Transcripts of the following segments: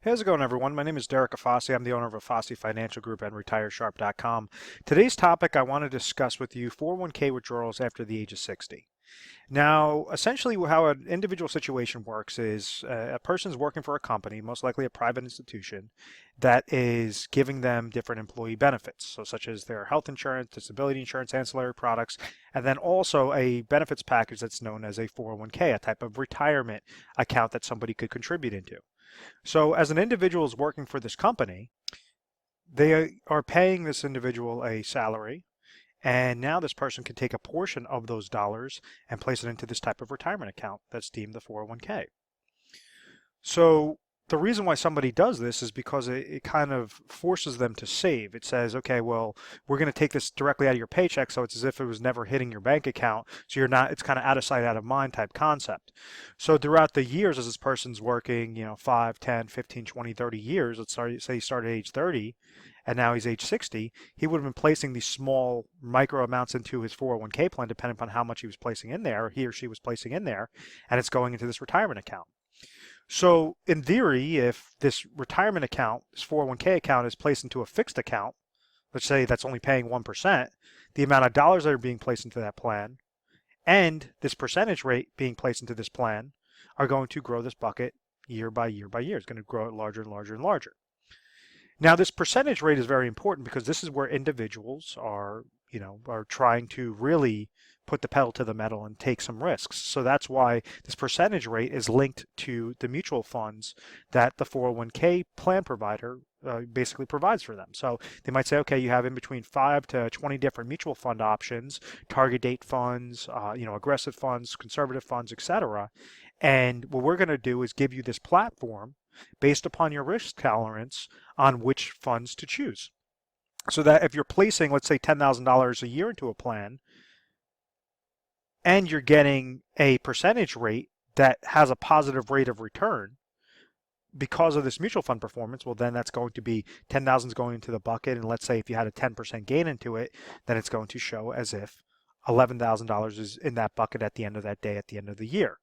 How's it going, everyone? My name is Derek Afasi. I'm the owner of Afasi Financial Group and RetireSharp.com. Today's topic, I want to discuss with you 401k withdrawals after the age of 60. Now, essentially, how an individual situation works is a person's working for a company, most likely a private institution, that is giving them different employee benefits, so such as their health insurance, disability insurance, ancillary products, and then also a benefits package that's known as a 401k, a type of retirement account that somebody could contribute into. So as an individual is working for this company, they are paying this individual a salary, and now this person can take a portion of those dollars and place it into this type of retirement account that's deemed the 401k. So the reason why somebody does this is because it kind of forces them to save. It says, okay, well, we're going to take this directly out of your paycheck, so it's as if it was never hitting your bank account. So you're not, it's kind of out of sight, out of mind type concept. So throughout the years, as this person's working, 5, 10, 15, 20, 30 years, say he started at age 30, and now he's age 60, he would have been placing these small micro amounts into his 401k plan, depending upon how much he was placing in there, or he or she was placing in there, and it's going into this retirement account. So in theory, if this retirement account, this 401k account is placed into a fixed account, let's say that's only paying 1%, the amount of dollars that are being placed into that plan and this percentage rate being placed into this plan are going to grow this bucket year by year by year. It's going to grow it larger and larger and larger. Now, this percentage rate is very important because this is where individuals are trying to really put the pedal to the metal and take some risks. So that's why this percentage rate is linked to the mutual funds that the 401k plan provider basically provides for them. So they might say, okay, you have in between 5 to 20 different mutual fund options, target date funds, aggressive funds, conservative funds, etc. And what we're going to do is give you this platform based upon your risk tolerance on which funds to choose. So that if you're placing, let's say, $10,000 a year into a plan, and you're getting a percentage rate that has a positive rate of return because of this mutual fund performance, well, then that's going to be 10,000 is going into the bucket. And let's say if you had a 10% gain into it, then it's going to show as if $11,000 is in that bucket at the end of that day, at the end of the year.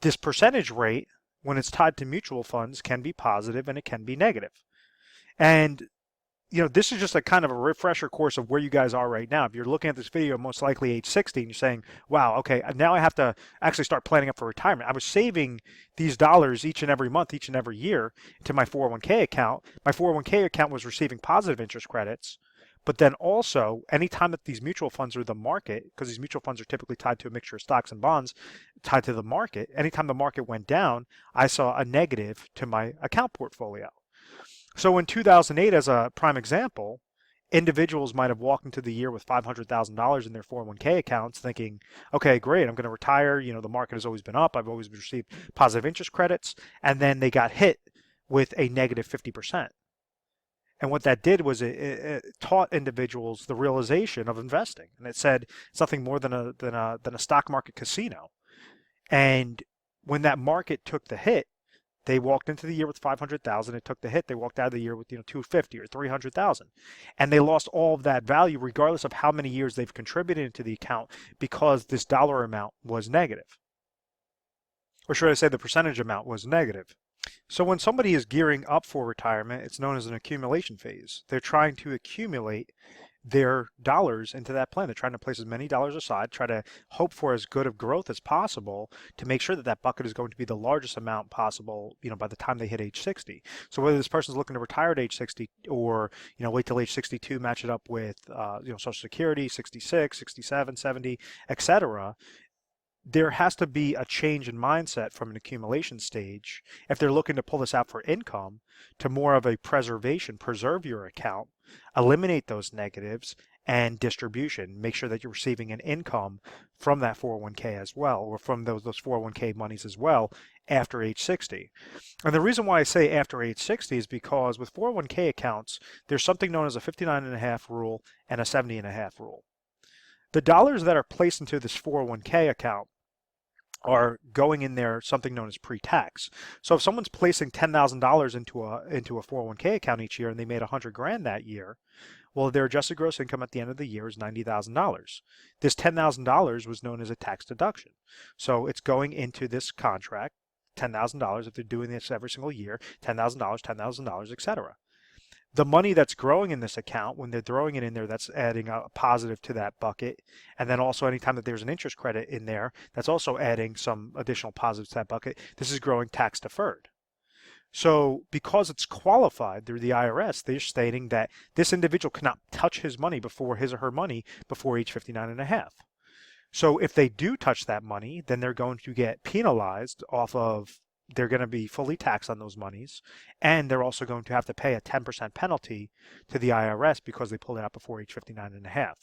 This percentage rate, when it's tied to mutual funds, can be positive and it can be negative. And this is just a kind of a refresher course of where you guys are right now. If you're looking at this video, most likely age 60, and you're saying, wow, okay, now I have to actually start planning up for retirement. I was saving these dollars each and every month, each and every year to my 401k account. My 401k account was receiving positive interest credits. But then also, anytime that these mutual funds are the market, because these mutual funds are typically tied to a mixture of stocks and bonds, tied to the market, anytime the market went down, I saw a negative to my account portfolio. So in 2008, as a prime example, individuals might have walked into the year with $500,000 in their 401k accounts thinking, okay, great, I'm going to retire. The market has always been up. I've always received positive interest credits. And then they got hit with a negative 50%. And what that did was it taught individuals the realization of investing. And it said it's nothing more than a stock market casino. And when that market took the hit, they walked into the year with 500,000. It took the hit. They walked out of the year with 250 or 300,000, and they lost all of that value, regardless of how many years they've contributed into the account, because this dollar amount was negative, or should I say, the percentage amount was negative. So when somebody is gearing up for retirement, it's known as an accumulation phase. They're trying to accumulate their dollars into that plan. They're trying to place as many dollars aside, try to hope for as good of growth as possible to make sure that that bucket is going to be the largest amount possible, by the time they hit age 60. So whether this person's looking to retire at age 60 or, wait till age 62, match it up with, Social Security, 66, 67, 70, etc., there has to be a change in mindset from an accumulation stage if they're looking to pull this out for income to more of a preserve your account, eliminate those negatives, and distribution. Make sure that you're receiving an income from that 401k as well, or from those 401k monies as well after age 60. And the reason why I say after age 60 is because with 401k accounts, there's something known as a 59.5 rule and a 70.5 rule. The dollars that are placed into this 401k account are going in there something known as pre-tax. So if someone's placing $10,000 into a 401k account each year and they made $100,000 that year, well, their adjusted gross income at the end of the year is $90,000. This $10,000 was known as a tax deduction. So it's going into this contract $10,000 if they're doing this every single year, $10,000, $10,000, etc. The money that's growing in this account, when they're throwing it in there, that's adding a positive to that bucket. And then also anytime that there's an interest credit in there, that's also adding some additional positives to that bucket. This is growing tax deferred. So because it's qualified through the IRS, they're stating that this individual cannot touch his money before his or her money before age 59 and a half. So if they do touch that money, then they're going to get penalized off of, they're going to be fully taxed on those monies, and they're also going to have to pay a 10% penalty to the IRS because they pulled it out before age 59 and a half.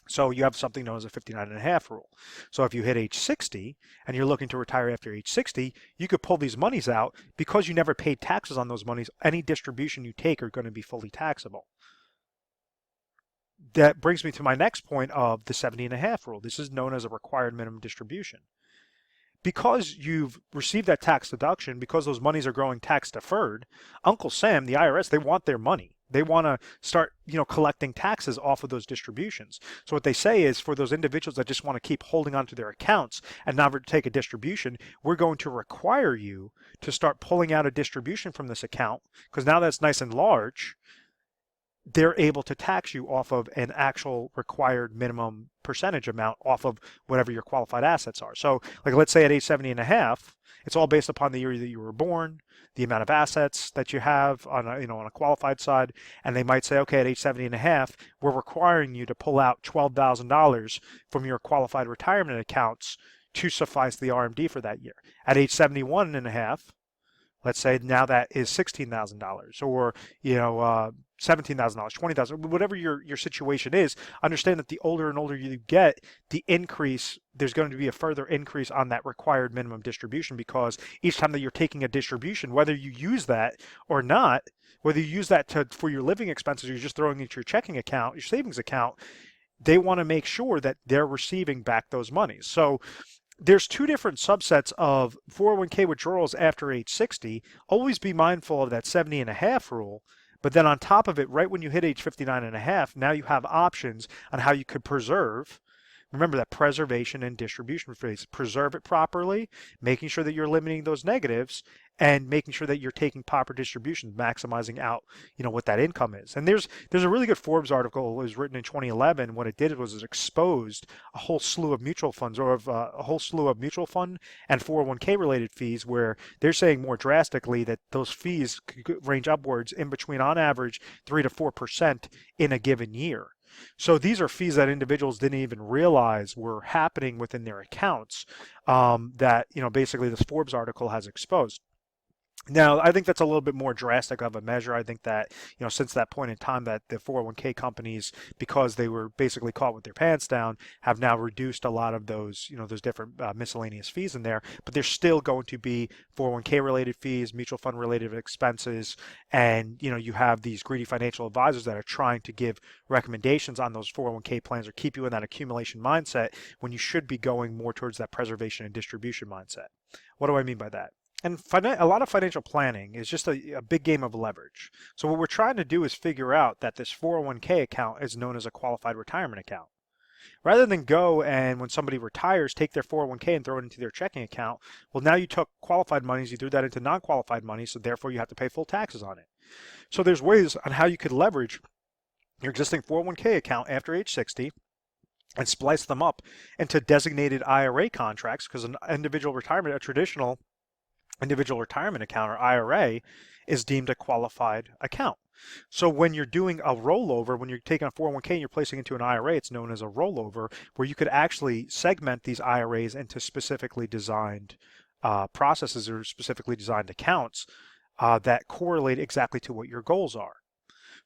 So you have something known as a 59 and a half rule. So if you hit age 60 and you're looking to retire after age 60, you could pull these monies out because you never paid taxes on those monies. Any distribution you take are going to be fully taxable. That brings me to my next point of the 70 and a half rule. This is known as a required minimum distribution. Because you've received that tax deduction, because those monies are growing tax deferred, Uncle Sam, the IRS, they want their money. They want to start, collecting taxes off of those distributions. So what they say is for those individuals that just want to keep holding onto their accounts and never take a distribution, we're going to require you to start pulling out a distribution from this account, because now that's nice and large, they're able to tax you off of an actual required minimum percentage amount off of whatever your qualified assets are. So like let's say at age 70 and a half, it's all based upon the year that you were born, the amount of assets that you have on a qualified side, and they might say, okay, at age 70 and a half, we're requiring you to pull out $12,000 from your qualified retirement accounts to suffice the RMD for that year. At age 71 and a half, let's say now that is $16,000 or, $17,000, $20,000, whatever your situation is. Understand that the older and older you get, the increase, there's going to be a further increase on that required minimum distribution, because each time that you're taking a distribution, whether you use that or not, whether you use that for your living expenses or you're just throwing it into your checking account, your savings account, they want to make sure that they're receiving back those monies. So there's two different subsets of 401k withdrawals after age 60. Always be mindful of that 70 and a half rule. But then on top of it, right when you hit age 59 and a half, now you have options on how you could preserve. Remember that preservation and distribution phase. Preserve it properly, making sure that you're limiting those negatives and making sure that you're taking proper distributions, maximizing out, what that income is. And there's a really good Forbes article. It was written in 2011. What it did was it exposed a whole slew of mutual funds, or a whole slew of mutual fund and 401k related fees, where they're saying more drastically that those fees could range upwards in between, on average, 3 to 4% in a given year. So these are fees that individuals didn't even realize were happening within their accounts, that, basically this Forbes article has exposed. Now, I think that's a little bit more drastic of a measure. I think that, since that point in time, that the 401k companies, because they were basically caught with their pants down, have now reduced a lot of those, those different miscellaneous fees in there. But there's still going to be 401k related fees, mutual fund related expenses, and, you have these greedy financial advisors that are trying to give recommendations on those 401k plans or keep you in that accumulation mindset when you should be going more towards that preservation and distribution mindset. What do I mean by that? And a lot of financial planning is just a big game of leverage. So what we're trying to do is figure out that this 401k account is known as a qualified retirement account. Rather than go and when somebody retires, take their 401k and throw it into their checking account, well, now you took qualified monies, you threw that into non-qualified money, so therefore you have to pay full taxes on it. So there's ways on how you could leverage your existing 401k account after age 60 and splice them up into designated IRA contracts, because an a traditional individual retirement account, or IRA, is deemed a qualified account. So when you're doing a rollover, when you're taking a 401k and you're placing into an IRA, it's known as a rollover, where you could actually segment these IRAs into specifically designed processes or specifically designed accounts that correlate exactly to what your goals are.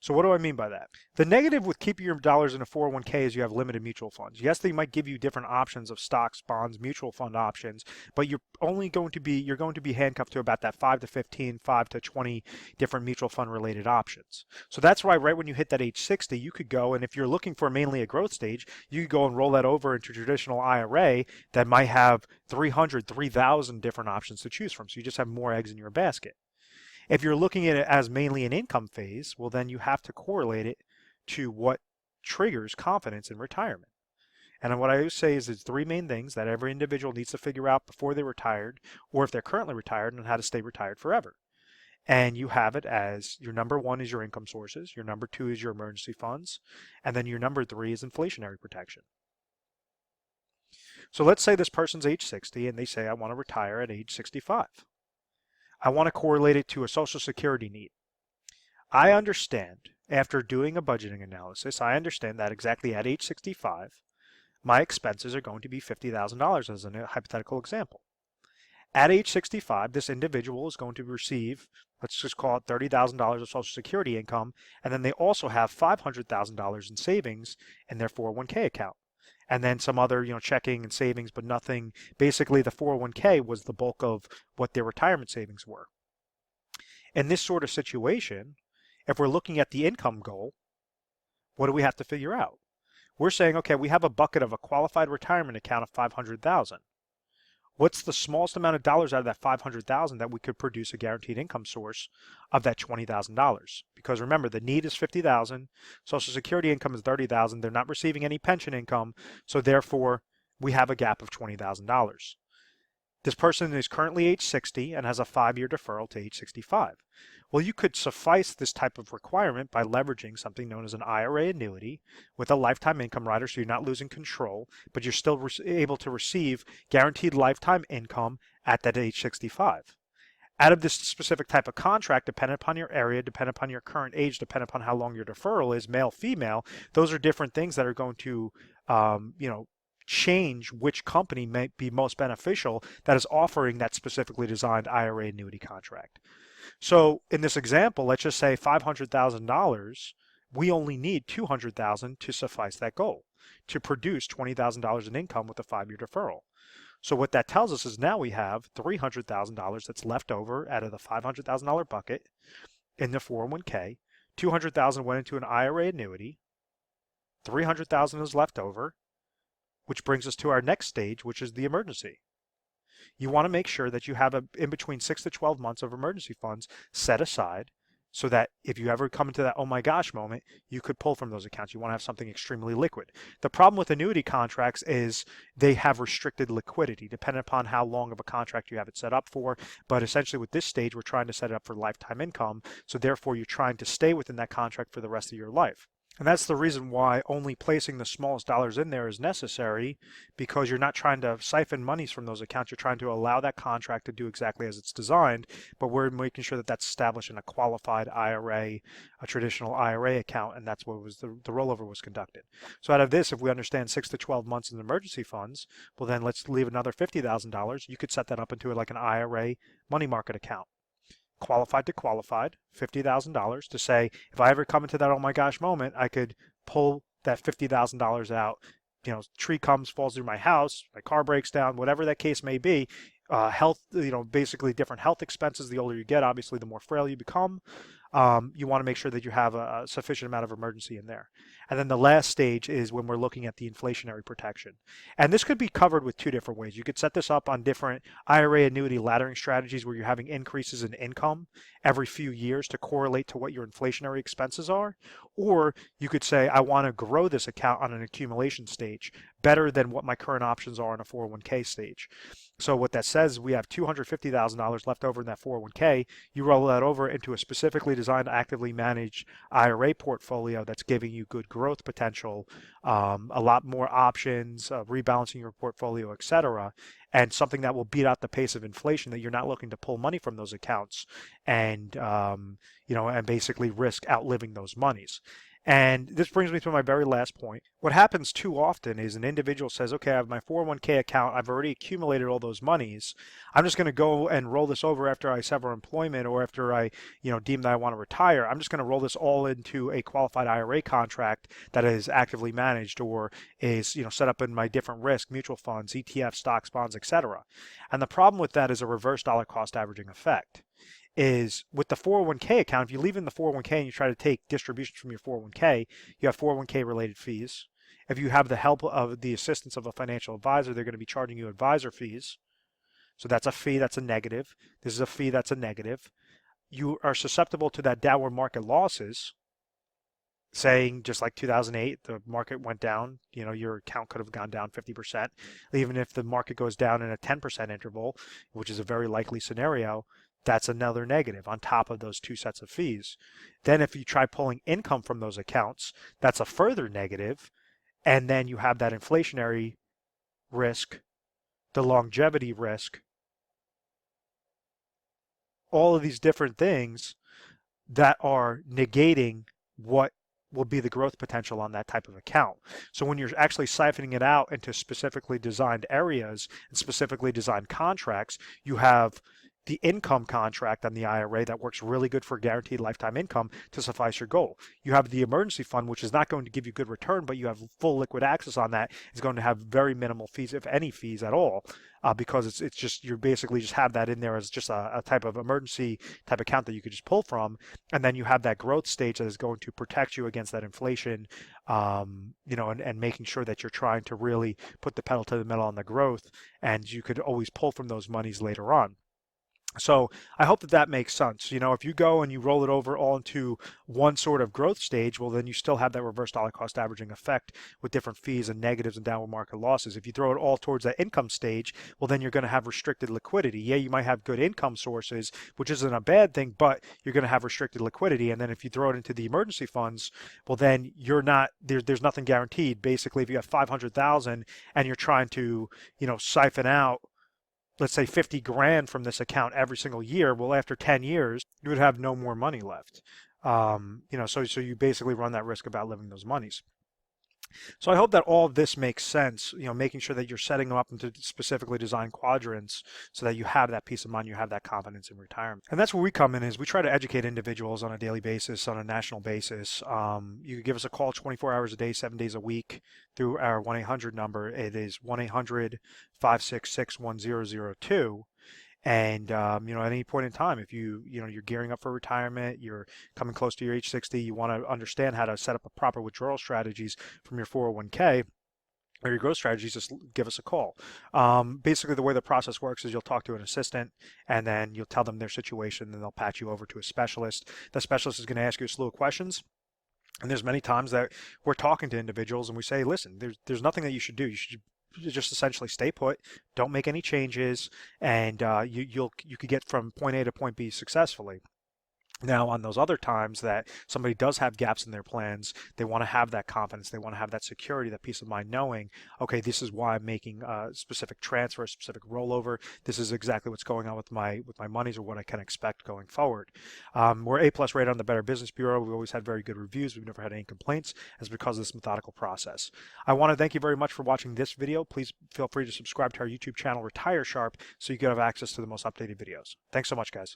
So what do I mean by that? The negative with keeping your dollars in a 401k is you have limited mutual funds. Yes, they might give you different options of stocks, bonds, mutual fund options, but you're going to be handcuffed to about that 5 to 15, 5 to 20 different mutual fund related options. So that's why right when you hit that age 60, you could go, and if you're looking for mainly a growth stage, you could go and roll that over into a traditional IRA that might have 300, 3,000 different options to choose from. So you just have more eggs in your basket. If you're looking at it as mainly an income phase, well, then you have to correlate it to what triggers confidence in retirement. And what I always say is there's three main things that every individual needs to figure out before they're retired, or if they're currently retired, and how to stay retired forever. And you have it as your number one is your income sources, your number two is your emergency funds, and then your number three is inflationary protection. So let's say this person's age 60 and they say, I want to retire at age 65. I want to correlate it to a Social Security need. I understand, after doing a budgeting analysis, I understand that exactly at age 65, my expenses are going to be $50,000 as a hypothetical example. At age 65, this individual is going to receive, let's just call it $30,000 of Social Security income, and then they also have $500,000 in savings in their 401k account. And then some other, checking and savings, but nothing. Basically, the 401k was the bulk of what their retirement savings were. In this sort of situation, if we're looking at the income goal, what do we have to figure out? We're saying, okay, we have a bucket of a qualified retirement account of $500,000. What's the smallest amount of dollars out of that $500,000 that we could produce a guaranteed income source of that $20,000? Because remember, the need is $50,000, Social Security income is $30,000. They're not receiving any pension income, so therefore we have a gap of $20,000. This person is currently age 60 and has a 5-year deferral to age 65. Well, you could suffice this type of requirement by leveraging something known as an IRA annuity with a lifetime income rider, so you're not losing control, but you're still able to receive guaranteed lifetime income at that age 65. Out of this specific type of contract, dependent upon your area, dependent upon your current age, dependent upon how long your deferral is, male, female, those are different things that are going to, change which company may be most beneficial that is offering that specifically designed IRA annuity contract. So in this example, let's just say $500,000, we only need $200,000 to suffice that goal, to produce $20,000 in income with a 5-year deferral. So what that tells us is now we have $300,000 that's left over out of the $500,000 bucket in the 401k. $200,000 went into an IRA annuity. $300,000 is left over, which brings us to our next stage, which is the emergency. You want to make sure that you have in between 6 to 12 months of emergency funds set aside so that if you ever come into that oh my gosh moment, you could pull from those accounts. You want to have something extremely liquid. The problem with annuity contracts is they have restricted liquidity depending upon how long of a contract you have it set up for. But essentially with this stage, we're trying to set it up for lifetime income. So therefore, you're trying to stay within that contract for the rest of your life. And that's the reason why only placing the smallest dollars in there is necessary, because you're not trying to siphon monies from those accounts. You're trying to allow that contract to do exactly as it's designed, but we're making sure that that's established in a qualified IRA, a traditional IRA account, and that's what was the rollover was conducted. So out of this, if we understand 6 to 12 months in emergency funds, well then let's leave another $50,000. You could set that up into like an IRA money market account. Qualified to qualified, $50,000 to say, if I ever come into that oh my gosh moment, I could pull that $50,000 out. Tree comes, falls through my house, my car breaks down, whatever that case may be. Health, basically different health expenses. The older you get, obviously, the more frail you become. You want to make sure that you have a sufficient amount of emergency in there. And then the last stage is when we're looking at the inflationary protection. And this could be covered with two different ways. You could set this up on different IRA annuity laddering strategies where you're having increases in income every few years to correlate to what your inflationary expenses are. Or you could say, I want to grow this account on an accumulation stage better than what my current options are on a 401k stage. So what that says, we have $250,000 left over in that 401k. You roll that over into a specifically designed, actively managed IRA portfolio that's giving you good growth potential, a lot more options, rebalancing your portfolio, etc., and something that will beat out the pace of inflation, that you're not looking to pull money from those accounts and and basically risk outliving those monies. And this brings me to my very last point. What happens too often is an individual says, okay, I have my 401k account. I've already accumulated all those monies. I'm just going to go and roll this over after I sever employment or after I, deem that I want to retire. I'm just going to roll this all into a qualified IRA contract that is actively managed or is, set up in my different risk, mutual funds, ETFs, stocks, bonds, etc. And the problem with that is a reverse dollar cost averaging effect. Is with the 401k account, if you leave in the 401k and you try to take distributions from your 401k, you have 401k related fees. If you have the help of the assistance of a financial advisor, they're going to be charging you advisor fees. So that's a fee, that's a negative. This is a fee, that's a negative. You are susceptible to that downward market losses. saying just like 2008, the market went down, your account could have gone down 50%. Even if the market goes down in a 10% interval, which is a very likely scenario, that's another negative on top of those two sets of fees. Then if you try pulling income from those accounts, that's a further negative. And then you have that inflationary risk, the longevity risk, all of these different things that are negating what will be the growth potential on that type of account. So when you're actually siphoning it out into specifically designed areas and specifically designed contracts, you have the income contract on the IRA that works really good for guaranteed lifetime income to suffice your goal. You have the emergency fund, which is not going to give you good return, but you have full liquid access on that. It's going to have very minimal fees, if any fees at all, because it's just, you basically just have that in there as just a type of emergency type account that you could just pull from. And then you have that growth stage that is going to protect you against that inflation, and making sure that you're trying to really put the pedal to the metal on the growth, and you could always pull from those monies later on. So I hope that makes sense. If you go and you roll it over all into one sort of growth stage, well, then you still have that reverse dollar cost averaging effect with different fees and negatives and downward market losses. If you throw it all towards that income stage, well, then you're going to have restricted liquidity. Yeah, you might have good income sources, which isn't a bad thing, but you're going to have restricted liquidity. And then if you throw it into the emergency funds, well, then you're not, there's nothing guaranteed. Basically, if you have 500,000 and you're trying to, siphon out, let's say 50 grand from this account every single year, well, after 10 years, you would have no more money left. So you basically run that risk of outliving those monies. So I hope that all of this makes sense, making sure that you're setting them up into specifically designed quadrants so that you have that peace of mind, you have that confidence in retirement. And that's where we come in, is we try to educate individuals on a daily basis, on a national basis. You can give us a call 24 hours a day, 7 days a week through our 1-800 number. It is 1-800-566-1002. And at any point in time, if you're gearing up for retirement, you're coming close to your age 60, you want to understand how to set up a proper withdrawal strategies from your 401k or your growth strategies, just give us a call. Basically, the way the process works is you'll talk to an assistant, and then you'll tell them their situation, and they'll patch you over to a specialist. The specialist is going to ask you a slew of questions. And there's many times that we're talking to individuals and we say, listen, there's nothing that you should do. You should just essentially stay put, don't make any changes, and you could get from point A to point B successfully. Now, on those other times that somebody does have gaps in their plans, they want to have that confidence, they want to have that security, that peace of mind, knowing, okay, this is why I'm making a specific transfer, a specific rollover. This is exactly what's going on with my monies, or what I can expect going forward. We're A+ rated on the Better Business Bureau. We've always had very good reviews. We've never had any complaints. It's because of this methodical process. I want to thank you very much for watching this video. Please feel free to subscribe to our YouTube channel, Retire Sharp, so you can have access to the most updated videos. Thanks so much, guys.